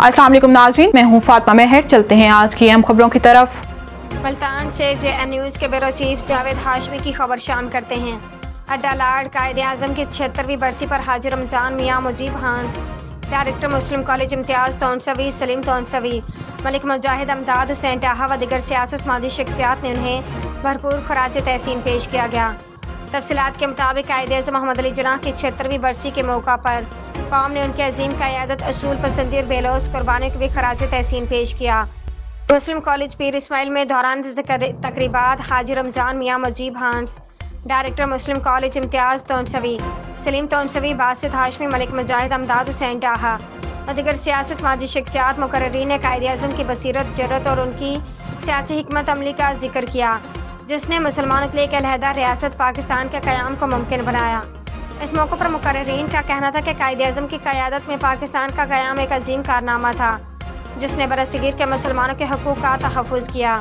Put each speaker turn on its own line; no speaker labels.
अस्सलाम वालेकुम नाज़रीन, मैं हूँ फातिमा मेहर। चलते हैं आज की अहम खबरों की तरफ।
मुल्तान से JN न्यूज़ के ब्यूरो चीफ जावेद हाशमी की खबर शाम करते हैं। अड्डा लाड कायद-ए-आज़म की 76वीं बरसी पर हाजी रमजान मियाँ मुजीब हांस, डायरेक्टर मुस्लिम कॉलेज इम्तियाज़ तौनसवी, सलीम तौनसवी, मलिक मुजाहिद अमदाद हुसैन टाहा व दिगर सियासी समाजी शख्सियात ने उन्हें भरपूर खराज तहसीन पेश किया गया। तफसीलात के मुताबिक कायद-ए-आज़म मोहम्मद अली जिन्नाह की 76वीं बरसी के मौका पर कौम ने उनके अजीम क़यादत, असूल पसंदी और बेलौस कुर्बानियों को भी खराज तहसीन पेश किया। मुस्लिम कॉलेज पीर इस्माइल में दौरान तकरीबात हाजी रमजान मियाँ मुजीब हांस, डायरेक्टर मुस्लिम कॉलेज इम्तियाज़ तौनसवी, सलीम तौनसवी, बासित हाशमी, मलिक मुजाहिद अमदाद हुसैन टाहा और दिगर सियासी समाजी शख्सियात मुकर्ररीन ने कायद-ए-आज़म की बसीरत, जरत और उनकी सियासी हिकमत अमली का जिक्र किया, जिसने मुसलमानों के लिए एक अलहदा रियासत पाकिस्तान के क़याम को मुमकिन बनाया। इस मौके पर मुकर्ररीन का कहना था कि कायद-ए-आज़म की क़यादत में पाकिस्तान का क़याम एक अजीम कारनामा था, जिसने बरसगीर के मुसलमानों के हकूक़ का तहफ़्फ़ुज़ किया।